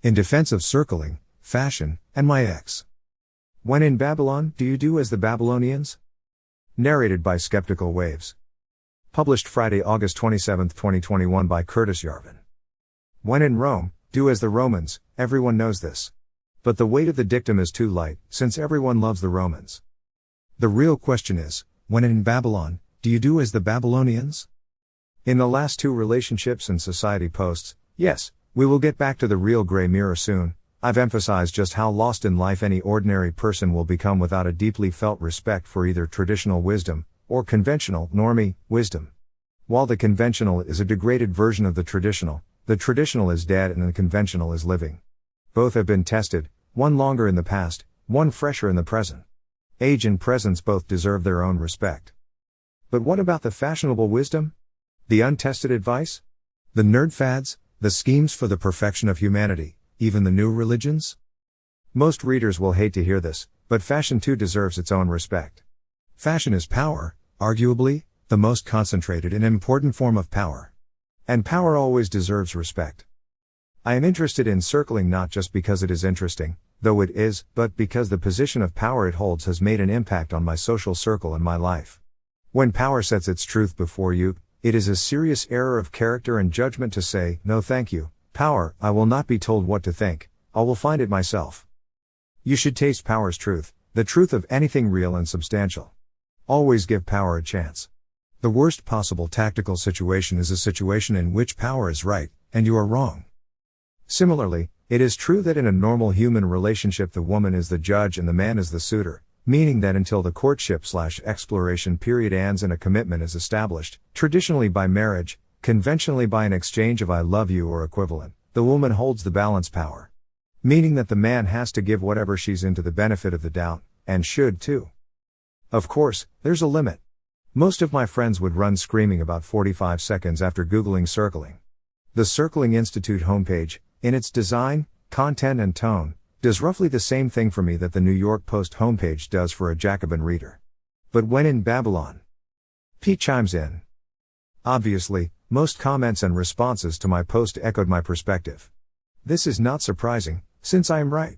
In defense of circling, fashion, and my ex. When in Babylon, do you do as the Babylonians? Narrated by Skeptical Waves. Published Friday, August 27, 2021 by Curtis Yarvin. When in Rome, do as the Romans, everyone knows this. But the weight of the dictum is too light, since everyone loves the Romans. The real question is, when in Babylon, do you do as the Babylonians? In the last two relationships and society posts, yes, we will get back to the real gray mirror soon, I've emphasized just how lost in life any ordinary person will become without a deeply felt respect for either traditional wisdom, or conventional, normie, wisdom. While the conventional is a degraded version of the traditional is dead and the conventional is living. Both have been tested, one longer in the past, one fresher in the present. Age and presence both deserve their own respect. But what about the fashionable wisdom? The untested advice? The nerd fads? The schemes for the perfection of humanity, even the new religions? Most readers will hate to hear this, but fashion too deserves its own respect. Fashion is power, arguably, the most concentrated and important form of power. And power always deserves respect. I am interested in circling not just because it is interesting, though it is, but because the position of power it holds has made an impact on my social circle and my life. When power sets its truth before you, it is a serious error of character and judgment to say, no thank you, power, I will not be told what to think, I will find it myself. You should taste power's truth, the truth of anything real and substantial. Always give power a chance. The worst possible tactical situation is a situation in which power is right, and you are wrong. Similarly, it is true that in a normal human relationship the woman is the judge and the man is the suitor, meaning that until the courtship/exploration period ends and a commitment is established, traditionally by marriage, conventionally by an exchange of I love you or equivalent, the woman holds the balance power. Meaning that the man has to give whatever she's into the benefit of the doubt, and should too. Of course, there's a limit. Most of my friends would run screaming about 45 seconds after Googling circling. The Circling Institute homepage, in its design, content and tone, does roughly the same thing for me that the New York Post homepage does for a Jacobin reader. But when in Babylon? Pete chimes in. Obviously, most comments and responses to my post echoed my perspective. This is not surprising, since I am right.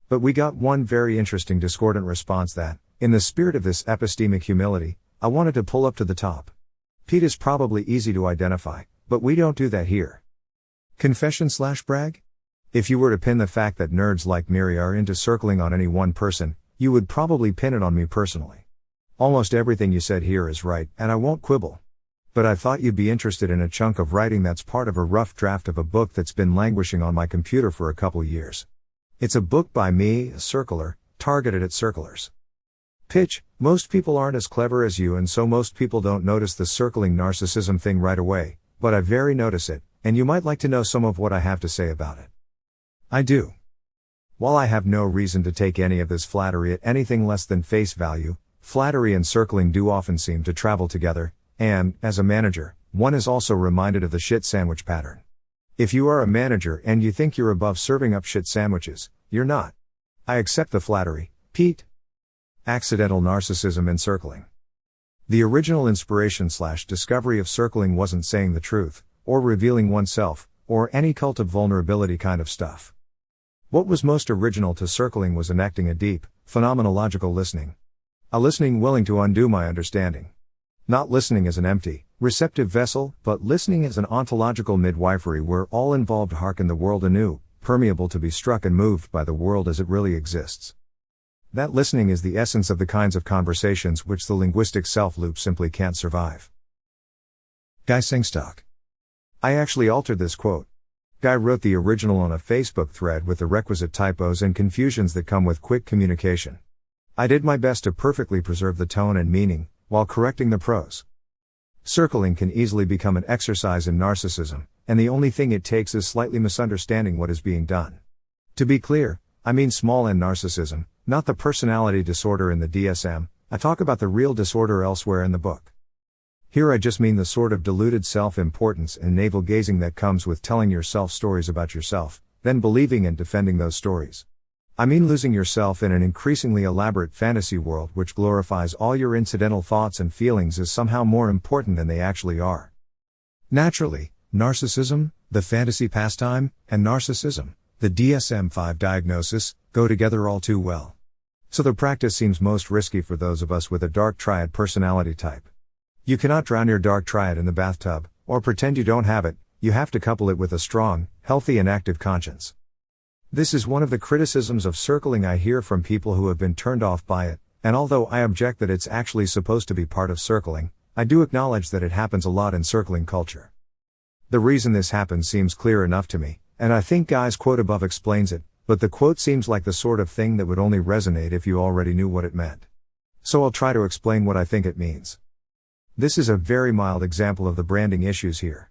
But we got one very interesting discordant response that, in the spirit of this epistemic humility, I wanted to pull up to the top. Pete is probably easy to identify, but we don't do that here. Confession/brag? If you were to pin the fact that nerds like Miri are into circling on any one person, you would probably pin it on me personally. Almost everything you said here is right, and I won't quibble. But I thought you'd be interested in a chunk of writing that's part of a rough draft of a book that's been languishing on my computer for a couple years. It's a book by me, a circler, targeted at circlers. Pitch: most people aren't as clever as you and so most people don't notice the circling narcissism thing right away, but I very notice it, and you might like to know some of what I have to say about it. I do. While I have no reason to take any of this flattery at anything less than face value, flattery and circling do often seem to travel together, and, as a manager, one is also reminded of the shit sandwich pattern. If you are a manager and you think you're above serving up shit sandwiches, you're not. I accept the flattery, Pete. Accidental narcissism in circling. The original inspiration/discovery of circling wasn't saying the truth, or revealing oneself, or any cult of vulnerability kind of stuff. What was most original to circling was enacting a deep, phenomenological listening. A listening willing to undo my understanding. Not listening as an empty, receptive vessel, but listening as an ontological midwifery where all involved hearken the world anew, permeable to be struck and moved by the world as it really exists. That listening is the essence of the kinds of conversations which the linguistic self-loop simply can't survive. Guy Singstock. I actually altered this quote. Guy wrote the original on a Facebook thread with the requisite typos and confusions that come with quick communication. I did my best to perfectly preserve the tone and meaning, while correcting the prose. Circling can easily become an exercise in narcissism, and the only thing it takes is slightly misunderstanding what is being done. To be clear, I mean small n narcissism, not the personality disorder in the DSM, I talk about the real disorder elsewhere in the book. Here I just mean the sort of deluded self-importance and navel-gazing that comes with telling yourself stories about yourself, then believing and defending those stories. I mean losing yourself in an increasingly elaborate fantasy world which glorifies all your incidental thoughts and feelings as somehow more important than they actually are. Naturally, narcissism, the fantasy pastime, and narcissism, the DSM-5 diagnosis, go together all too well. So the practice seems most risky for those of us with a dark triad personality type. You cannot drown your dark triad in the bathtub, or pretend you don't have it. You have to couple it with a strong, healthy and active conscience. This is one of the criticisms of circling I hear from people who have been turned off by it, and although I object that it's actually supposed to be part of circling, I do acknowledge that it happens a lot in circling culture. The reason this happens seems clear enough to me, and I think Guy's quote above explains it, but the quote seems like the sort of thing that would only resonate if you already knew what it meant. So I'll try to explain what I think it means. This is a very mild example of the branding issues here.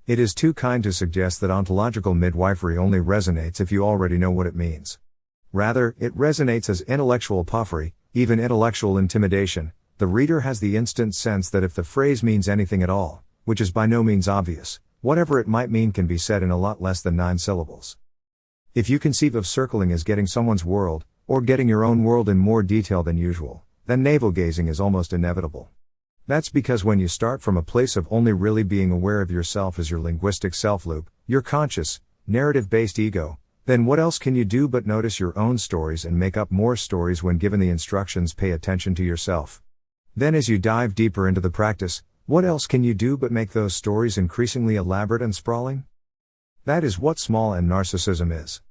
It is too kind to suggest that ontological midwifery only resonates if you already know what it means. Rather, it resonates as intellectual puffery, even intellectual intimidation. The reader has the instant sense that if the phrase means anything at all, which is by no means obvious, whatever it might mean can be said in a lot less than 9 syllables. If you conceive of circling as getting someone's world, or getting your own world in more detail than usual, then navel-gazing is almost inevitable. That's because when you start from a place of only really being aware of yourself as your linguistic self-loop, your conscious, narrative-based ego, then what else can you do but notice your own stories and make up more stories when given the instructions pay attention to yourself? Then as you dive deeper into the practice, what else can you do but make those stories increasingly elaborate and sprawling? That is what small n narcissism is.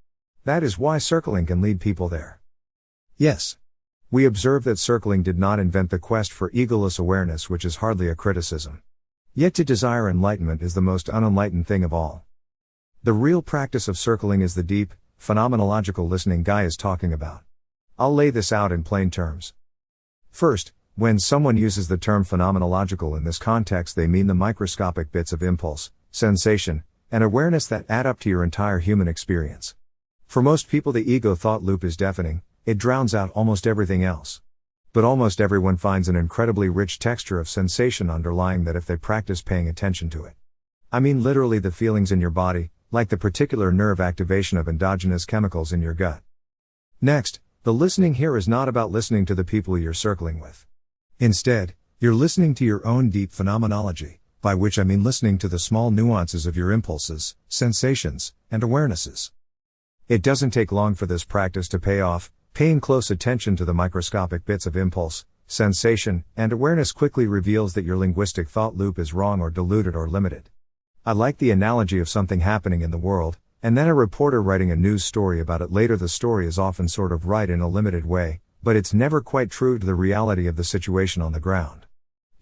That is why circling can lead people there. Yes. We observe that circling did not invent the quest for egoless awareness, which is hardly a criticism. Yet to desire enlightenment is the most unenlightened thing of all. The real practice of circling is the deep, phenomenological listening Guy is talking about. I'll lay this out in plain terms. First, when someone uses the term phenomenological in this context, they mean the microscopic bits of impulse, sensation, and awareness that add up to your entire human experience. For most people, the ego thought loop is deafening. It drowns out almost everything else. But almost everyone finds an incredibly rich texture of sensation underlying that if they practice paying attention to it. I mean literally the feelings in your body, like the particular nerve activation of endogenous chemicals in your gut. Next, the listening here is not about listening to the people you're circling with. Instead, you're listening to your own deep phenomenology, by which I mean listening to the small nuances of your impulses, sensations, and awarenesses. It doesn't take long for this practice to pay off. Paying close attention to the microscopic bits of impulse, sensation, and awareness quickly reveals that your linguistic thought loop is wrong or diluted or limited. I like the analogy of something happening in the world, and then a reporter writing a news story about it later. The story is often sort of right in a limited way, but it's never quite true to the reality of the situation on the ground.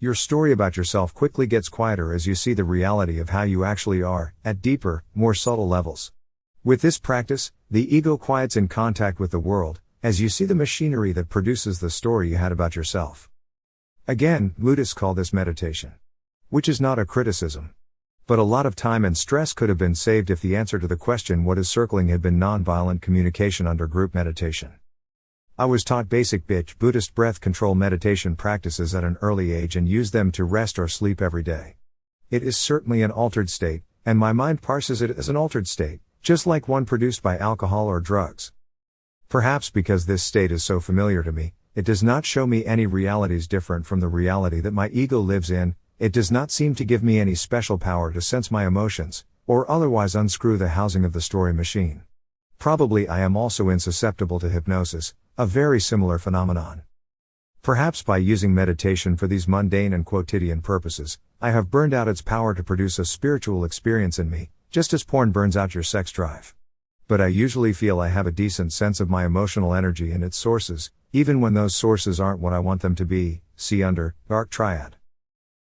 Your story about yourself quickly gets quieter as you see the reality of how you actually are, at deeper, more subtle levels. With this practice, the ego quiets in contact with the world, as you see the machinery that produces the story you had about yourself. Again, Buddhists call this meditation. Which is not a criticism. But a lot of time and stress could have been saved if the answer to the question what is circling had been nonviolent communication under group meditation. I was taught basic Buddhist breath control meditation practices at an early age and used them to rest or sleep every day. It is certainly an altered state, and my mind parses it as an altered state, just like one produced by alcohol or drugs. Perhaps because this state is so familiar to me, it does not show me any realities different from the reality that my ego lives in. It does not seem to give me any special power to sense my emotions, or otherwise unscrew the housing of the story machine. Probably I am also insusceptible to hypnosis, a very similar phenomenon. Perhaps by using meditation for these mundane and quotidian purposes, I have burned out its power to produce a spiritual experience in me, just as porn burns out your sex drive. But I usually feel I have a decent sense of my emotional energy and its sources, even when those sources aren't what I want them to be, see under, dark triad.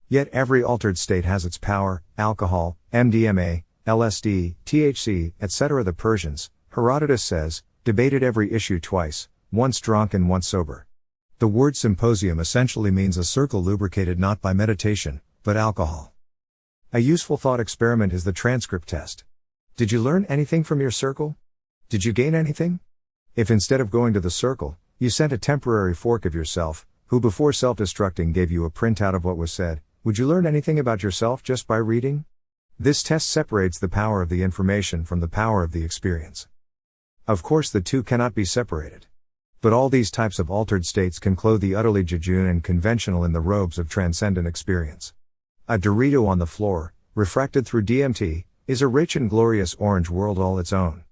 Yet every altered state has its power, alcohol, MDMA, LSD, THC, etc. The Persians, Herodotus says, debated every issue twice, once drunk and once sober. The word symposium essentially means a circle lubricated not by meditation, but alcohol. A useful thought experiment is the transcript test. Did you learn anything from your circle? Did you gain anything? If instead of going to the circle, you sent a temporary fork of yourself, who before self-destructing gave you a printout of what was said, would you learn anything about yourself just by reading? This test separates the power of the information from the power of the experience. Of course the two cannot be separated. But all these types of altered states can clothe the utterly jejune and conventional in the robes of transcendent experience. A Dorito on the floor, refracted through DMT, is a rich and glorious orange world all its own.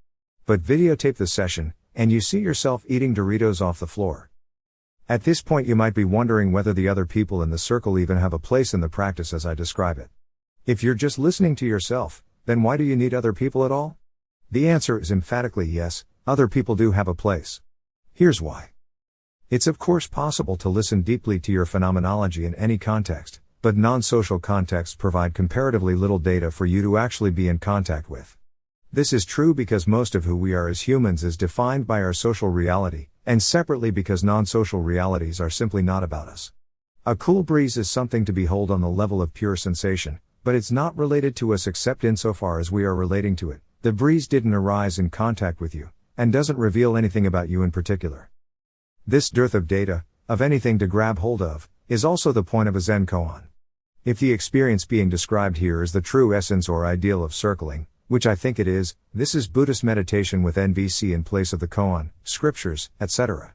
but videotape the session, and you see yourself eating Doritos off the floor. At this point you might be wondering whether the other people in the circle even have a place in the practice as I describe it. If you're just listening to yourself, then why do you need other people at all? The answer is emphatically yes, other people do have a place. Here's why. It's of course possible to listen deeply to your phenomenology in any context, but non-social contexts provide comparatively little data for you to actually be in contact with. This is true because most of who we are as humans is defined by our social reality, and separately because non-social realities are simply not about us. A cool breeze is something to behold on the level of pure sensation, but it's not related to us except insofar as we are relating to it. The breeze didn't arise in contact with you, and doesn't reveal anything about you in particular. This dearth of data, of anything to grab hold of, is also the point of a Zen koan. If the experience being described here is the true essence or ideal of circling, which I think it is, this is Buddhist meditation with NVC in place of the koan, scriptures, etc.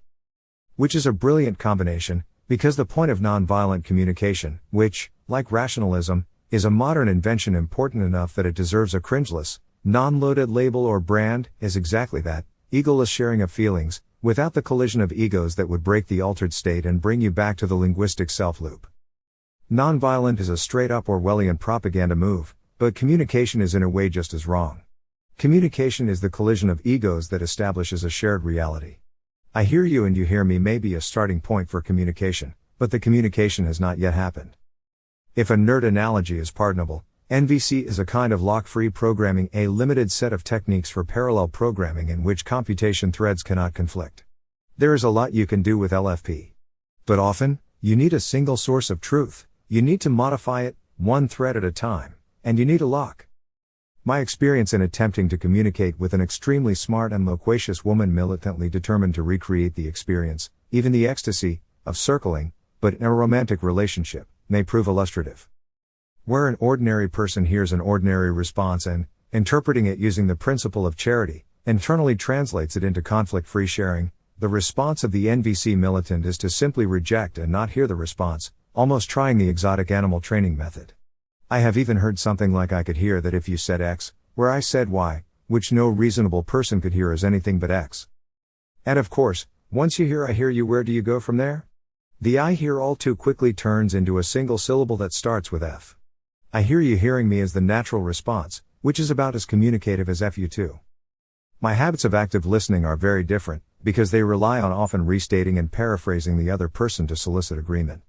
Which is a brilliant combination, because the point of nonviolent communication, which, like rationalism, is a modern invention important enough that it deserves a cringeless, non-loaded label or brand, is exactly that, egoless sharing of feelings, without the collision of egos that would break the altered state and bring you back to the linguistic self-loop. Nonviolent is a straight-up Orwellian propaganda move, but communication is in a way just as wrong. Communication is the collision of egos that establishes a shared reality. I hear you and you hear me may be a starting point for communication, but the communication has not yet happened. If a nerd analogy is pardonable, NVC is a kind of lock-free programming, a limited set of techniques for parallel programming in which computation threads cannot conflict. There is a lot you can do with LFP. But often, you need a single source of truth, you need to modify it, one thread at a time, and you need a lock. My experience in attempting to communicate with an extremely smart and loquacious woman militantly determined to recreate the experience, even the ecstasy, of circling, but in a romantic relationship, may prove illustrative. Where an ordinary person hears an ordinary response and, interpreting it using the principle of charity, internally translates it into conflict-free sharing, the response of the NVC militant is to simply reject and not hear the response, almost trying the exotic animal training method. I have even heard something like I could hear that if you said X, where I said Y, which no reasonable person could hear as anything but X. And of course, once you hear I hear you, where do you go from there? The I hear all too quickly turns into a single syllable that starts with F. I hear you hearing me is the natural response, which is about as communicative as F you too. My habits of active listening are very different, because they rely on often restating and paraphrasing the other person to solicit agreement.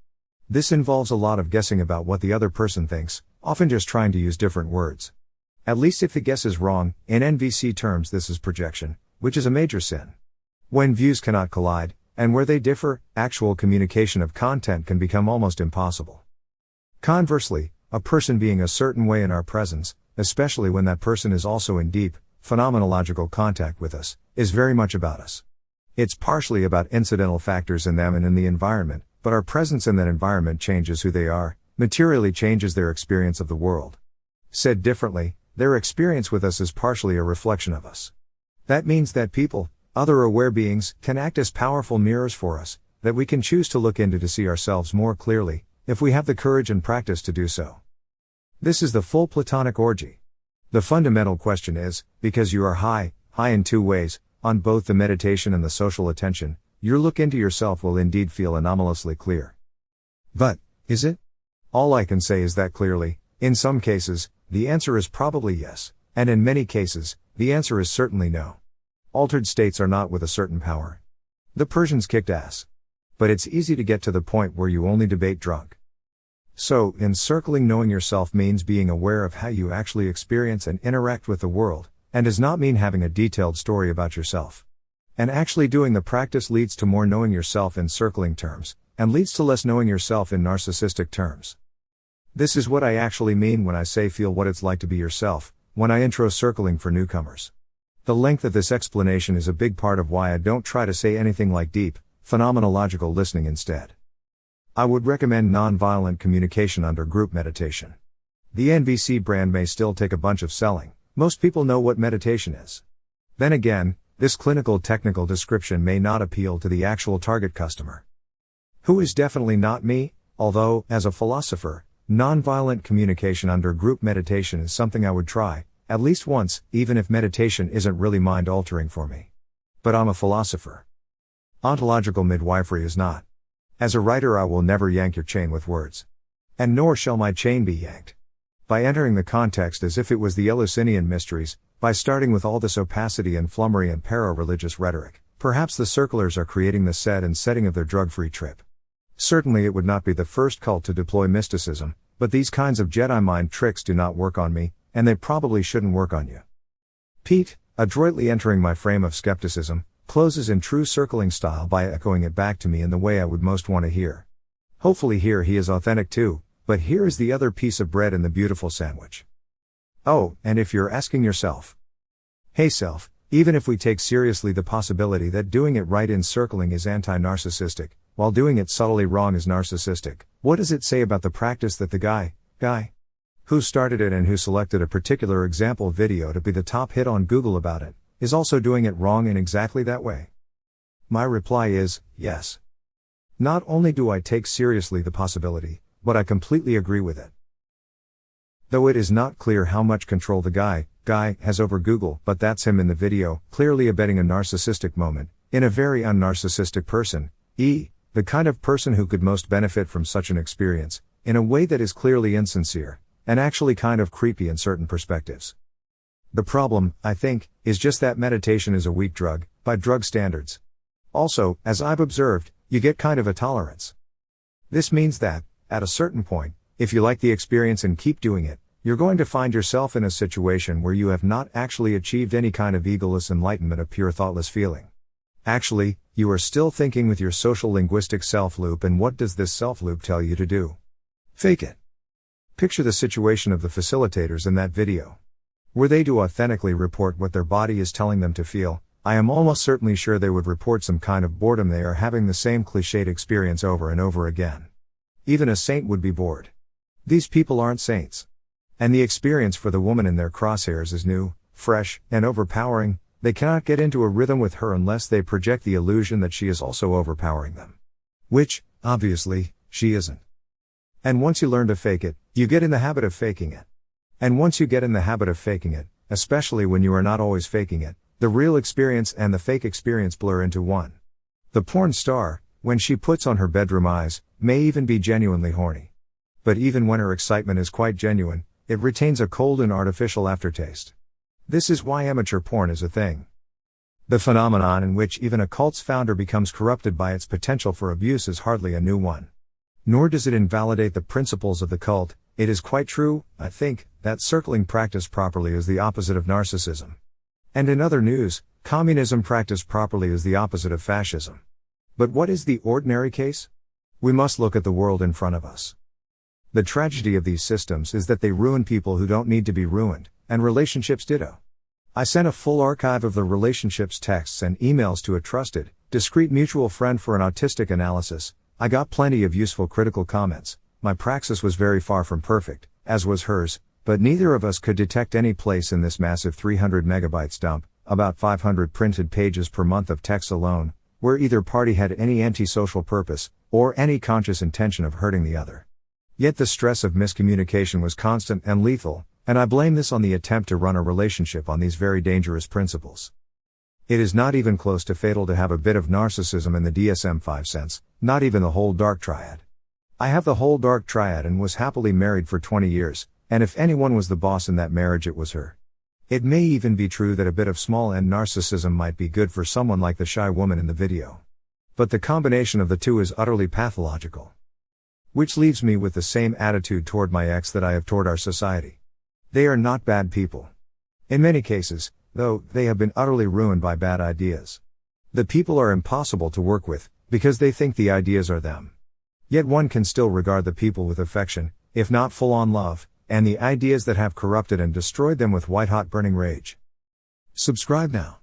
This involves a lot of guessing about what the other person thinks, often just trying to use different words. At least if the guess is wrong, in NVC terms this is projection, which is a major sin. When views cannot collide, and where they differ, actual communication of content can become almost impossible. Conversely, a person being a certain way in our presence, especially when that person is also in deep, phenomenological contact with us, is very much about us. It's partially about incidental factors in them and in the environment, but our presence in that environment changes who they are, materially changes their experience of the world. Said differently, their experience with us is partially a reflection of us. That means that people, other aware beings, can act as powerful mirrors for us, that we can choose to look into to see ourselves more clearly, if we have the courage and practice to do so. This is the full Platonic orgy. The fundamental question is, because you are high in two ways, on both the meditation and the social attention, your look into yourself will indeed feel anomalously clear. But, is it? All I can say is that clearly, in some cases, the answer is probably yes, and in many cases, the answer is certainly no. Altered states are not with a certain power. The Persians kicked ass. But it's easy to get to the point where you only debate drunk. So, encircling knowing yourself means being aware of how you actually experience and interact with the world, and does not mean having a detailed story about yourself. And actually doing the practice leads to more knowing yourself in circling terms, and leads to less knowing yourself in narcissistic terms. This is what I actually mean when I say feel what it's like to be yourself, when I intro circling for newcomers. The length of this explanation is a big part of why I don't try to say anything like deep, phenomenological listening instead. I would recommend nonviolent communication under group meditation. The NVC brand may still take a bunch of selling, most people know what meditation is. Then again, this clinical technical description may not appeal to the actual target customer. Who is definitely not me, although, as a philosopher, nonviolent communication under group meditation is something I would try, at least once, even if meditation isn't really mind-altering for me. But I'm a philosopher. Ontological midwifery is not. As a writer, I will never yank your chain with words. And nor shall my chain be yanked. By entering the context as if it was the Eleusinian mysteries, by starting with all this opacity and flummery and para-religious rhetoric, perhaps the circlers are creating the set and setting of their drug-free trip. Certainly it would not be the first cult to deploy mysticism, but these kinds of Jedi mind tricks do not work on me, and they probably shouldn't work on you. Pete, adroitly entering my frame of skepticism, closes in true circling style by echoing it back to me in the way I would most want to hear. Hopefully here he is authentic too, but here is the other piece of bread in the beautiful sandwich. Oh, and if you're asking yourself, hey self, even if we take seriously the possibility that doing it right in circling is anti-narcissistic, while doing it subtly wrong is narcissistic, what does it say about the practice that the guy who started it and who selected a particular example video to be the top hit on Google about it, is also doing it wrong in exactly that way? My reply is, yes. Not only do I take seriously the possibility, but I completely agree with it. Though it is not clear how much control the guy has over Google, but that's him in the video, clearly abetting a narcissistic moment, in a very unnarcissistic person, the kind of person who could most benefit from such an experience, in a way that is clearly insincere, and actually kind of creepy in certain perspectives. The problem, I think, is just that meditation is a weak drug, by drug standards. Also, as I've observed, you get kind of a tolerance. This means that, at a certain point, if you like the experience and keep doing it, you're going to find yourself in a situation where you have not actually achieved any kind of egoless enlightenment of pure thoughtless feeling. Actually, you are still thinking with your social linguistic self-loop, and what does this self-loop tell you to do? Fake it. Picture the situation of the facilitators in that video. Were they to authentically report what their body is telling them to feel, I am almost certainly sure they would report some kind of boredom. They are having the same cliched experience over and over again. Even a saint would be bored. These people aren't saints. And the experience for the woman in their crosshairs is new, fresh, and overpowering. They cannot get into a rhythm with her unless they project the illusion that she is also overpowering them. Which, obviously, she isn't. And once you learn to fake it, you get in the habit of faking it. And once you get in the habit of faking it, especially when you are not always faking it, the real experience and the fake experience blur into one. The porn star, when she puts on her bedroom eyes, may even be genuinely horny. But even when her excitement is quite genuine, it retains a cold and artificial aftertaste. This is why amateur porn is a thing. The phenomenon in which even a cult's founder becomes corrupted by its potential for abuse is hardly a new one. Nor does it invalidate the principles of the cult. It is quite true, I think, that circling practiced properly is the opposite of narcissism. And in other news, communism practiced properly is the opposite of fascism. But what is the ordinary case? We must look at the world in front of us. The tragedy of these systems is that they ruin people who don't need to be ruined, and relationships ditto. I sent a full archive of the relationships texts and emails to a trusted, discreet mutual friend for an autistic analysis. I got plenty of useful critical comments. My praxis was very far from perfect, as was hers, but neither of us could detect any place in this massive 300 megabytes dump, about 500 printed pages per month of text alone, where either party had any antisocial purpose, or any conscious intention of hurting the other. Yet the stress of miscommunication was constant and lethal, and I blame this on the attempt to run a relationship on these very dangerous principles. It is not even close to fatal to have a bit of narcissism in the DSM-5 sense, not even the whole dark triad. I have the whole dark triad and was happily married for 20 years, and if anyone was the boss in that marriage it was her. It may even be true that a bit of small-end narcissism might be good for someone like the shy woman in the video. But the combination of the two is utterly pathological. Which leaves me with the same attitude toward my ex that I have toward our society. They are not bad people. In many cases, though, they have been utterly ruined by bad ideas. The people are impossible to work with, because they think the ideas are them. Yet one can still regard the people with affection, if not full-on love, and the ideas that have corrupted and destroyed them with white-hot burning rage. Subscribe now.